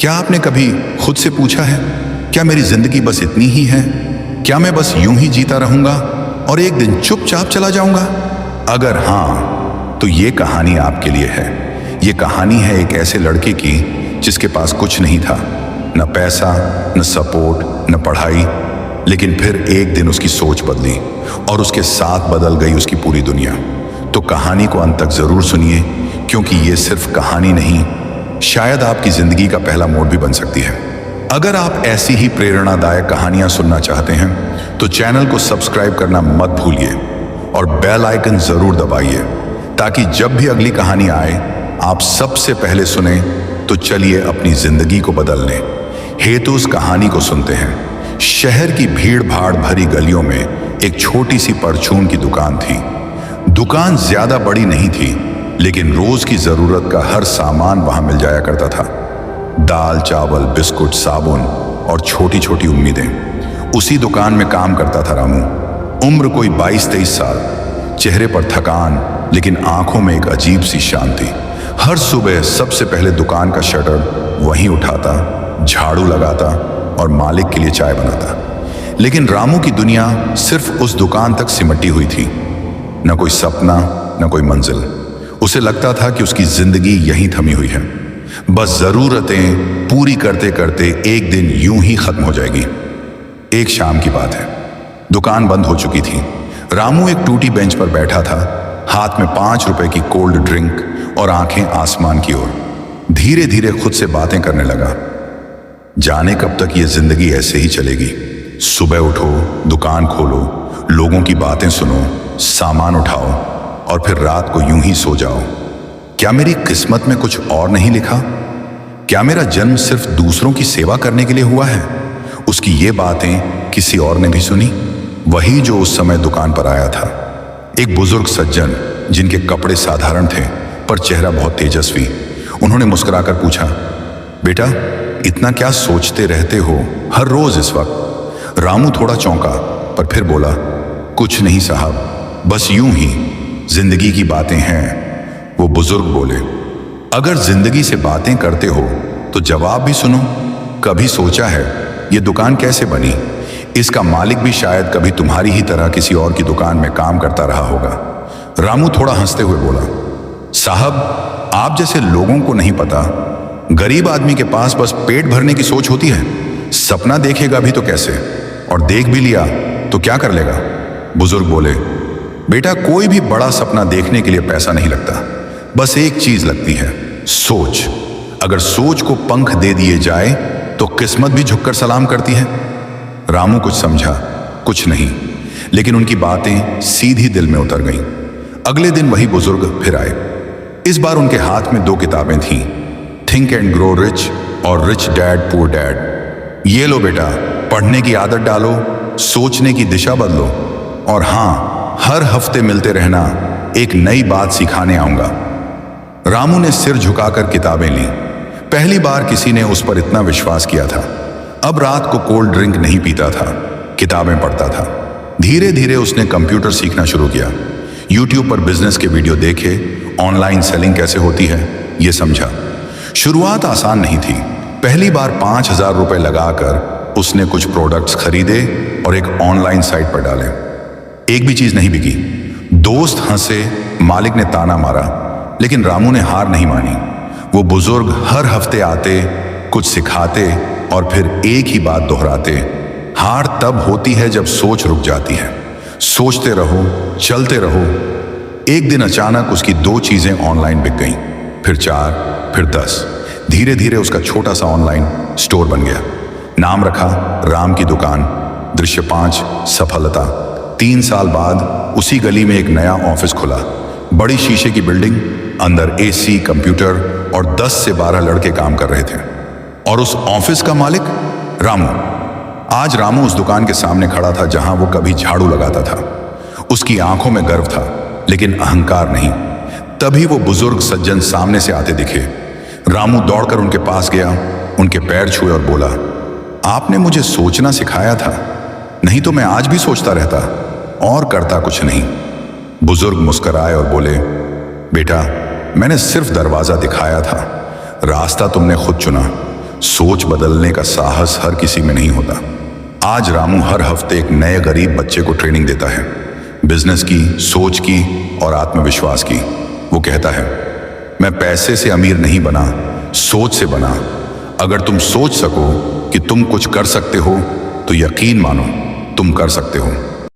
क्या आपने कभी खुद से पूछा है, क्या मेरी जिंदगी बस इतनी ही है? क्या मैं बस यूं ही जीता रहूंगा और एक दिन चुपचाप चला जाऊंगा? अगर हाँ, तो ये कहानी आपके लिए है। ये कहानी है एक ऐसे लड़के की जिसके पास कुछ नहीं था, न पैसा, न सपोर्ट, न पढ़ाई, लेकिन फिर एक दिन उसकी सोच बदली और उसके साथ बदल गई उसकी पूरी दुनिया। तो कहानी को अंत तक जरूर सुनिए, क्योंकि ये सिर्फ कहानी नहीं, शायद आपकी जिंदगी का पहला मोड़ भी बन सकती है। अगर आप ऐसी ही प्रेरणादायक कहानियां सुनना चाहते हैं तो चैनल को सब्सक्राइब करना मत भूलिए और बेल आइकन जरूर दबाइए, ताकि जब भी अगली कहानी आए आप सबसे पहले सुने। तो चलिए अपनी जिंदगी को बदलने हेतु उस कहानी को सुनते हैं। शहर की भीड़ भाड़ भरी गलियों में एक छोटी सी परचून की दुकान थी। दुकान ज्यादा बड़ी नहीं थी, लेकिन रोज की जरूरत का हर सामान वहां मिल जाया करता था। दाल, चावल, बिस्कुट, साबुन और छोटी छोटी उम्मीदें। उसी दुकान में काम करता था रामू। उम्र कोई 22-23 साल, चेहरे पर थकान, लेकिन आंखों में एक अजीब सी शांति। हर सुबह सबसे पहले दुकान का शटर वहीं उठाता, झाड़ू लगाता और मालिक के लिए चाय बनाता। लेकिन रामू की दुनिया सिर्फ उस दुकान तक सिमटी हुई थी। न कोई सपना, न कोई मंजिल। उसे लगता था कि उसकी जिंदगी यहीं थमी हुई है, बस जरूरतें पूरी करते करते एक दिन यूं ही खत्म हो जाएगी। एक शाम की बात है, दुकान बंद हो चुकी थी। रामू एक टूटी बेंच पर बैठा था, हाथ में 5 रुपए की कोल्ड ड्रिंक और आंखें आसमान की ओर। धीरे धीरे खुद से बातें करने लगा। जाने कब तक ये जिंदगी ऐसे ही चलेगी। सुबह उठो, दुकान खोलो, लोगों की बातें सुनो, सामान उठाओ और फिर रात को यूं ही सो जाओ। क्या मेरी किस्मत में कुछ और नहीं लिखा? क्या मेरा जन्म सिर्फ दूसरों की सेवा करने के लिए हुआ है? उसकी ये बातें किसी और ने भी सुनी, वही जो उस समय दुकान पर आया था। एक बुजुर्ग सज्जन, जिनके कपड़े साधारण थे पर चेहरा बहुत तेजस्वी। उन्होंने मुस्कुराकर पूछा, बेटा, इतना क्या सोचते रहते हो हर रोज इस वक्त? रामू थोड़ा चौंका, पर फिर बोला, कुछ नहीं साहब, बस यूं ही जिंदगी की बातें हैं। वो बुजुर्ग बोले, अगर जिंदगी से बातें करते हो तो जवाब भी सुनो। कभी सोचा है ये दुकान कैसे बनी? इसका मालिक भी शायद कभी तुम्हारी ही तरह किसी और की दुकान में काम करता रहा होगा। रामू थोड़ा हंसते हुए बोला, साहब, आप जैसे लोगों को नहीं पता, गरीब आदमी के पास बस पेट भरने की सोच होती है। सपना देखेगा भी तो कैसे, और देख भी लिया तो क्या कर लेगा? बुजुर्ग बोले, बेटा, कोई भी बड़ा सपना देखने के लिए पैसा नहीं लगता, बस एक चीज लगती है, सोच। अगर सोच को पंख दे दिए जाए तो किस्मत भी झुककर सलाम करती है। रामू कुछ समझा, कुछ नहीं, लेकिन उनकी बातें सीधी दिल में उतर गईं। अगले दिन वही बुजुर्ग फिर आए। इस बार उनके हाथ में 2 किताबें थीं, थिंक एंड ग्रो रिच और रिच डैड पुअर डैड। ये लो बेटा, पढ़ने की आदत डालो, सोचने की दिशा बदलो, और हाँ, हर हफ्ते मिलते रहना, एक नई बात सिखाने आऊंगा। रामू ने सिर झुकाकर किताबें ली। पहली बार किसी ने उस पर इतना विश्वास किया था। अब रात को कोल्ड ड्रिंक नहीं पीता था, किताबें पढ़ता था। धीरे धीरे उसने कंप्यूटर सीखना शुरू किया। यूट्यूब पर बिजनेस के वीडियो देखे, ऑनलाइन सेलिंग कैसे होती है ये समझा। शुरुआत आसान नहीं थी। पहली बार 5,000 रुपए लगाकर उसने कुछ प्रोडक्ट्स खरीदे और एक ऑनलाइन साइट पर डाले। एक भी चीज नहीं बिकी। दोस्त हंसे, मालिक ने ताना मारा, लेकिन रामू ने हार नहीं मानी। वो बुजुर्ग हर हफ्ते आते, कुछ सिखाते और फिर एक ही बात दोहराते, हार तब होती है जब सोच रुक जाती है। सोचते रहो, चलते रहो। एक दिन अचानक उसकी 2 चीजें ऑनलाइन बिक गईं, फिर 4, फिर 10। धीरे धीरे उसका छोटा सा ऑनलाइन स्टोर बन गया। नाम रखा राम की दुकान। दृश्य 5, सफलता। 3 साल बाद उसी गली में एक नया ऑफिस खुला। बड़ी शीशे की बिल्डिंग, अंदर एसी, कंप्यूटर और 10 से 12 लड़के काम कर रहे थे। और उस ऑफिस का मालिक रामू। आज रामू उस दुकान के सामने खड़ा था जहां वो कभी झाड़ू लगाता था। उसकी आंखों में गर्व था, लेकिन अहंकार नहीं। तभी वो बुजुर्ग सज्जन सामने से आते दिखे। रामू दौड़कर उनके पास गया, उनके पैर छुए और बोला, आपने मुझे सोचना सिखाया था, नहीं तो मैं आज भी सोचता रहता और करता कुछ नहीं। बुजुर्ग मुस्कुराए और बोले, बेटा, मैंने सिर्फ दरवाजा दिखाया था, रास्ता तुमने खुद चुना। सोच बदलने का साहस हर किसी में नहीं होता। आज रामू हर हफ्ते एक नए गरीब बच्चे को ट्रेनिंग देता है, बिजनेस की, सोच की और आत्मविश्वास की। वो कहता है, मैं पैसे से अमीर नहीं बना, सोच से बना। अगर तुम सोच सको कि तुम कुछ कर सकते हो तो यकीन मानो तुम कर सकते हो।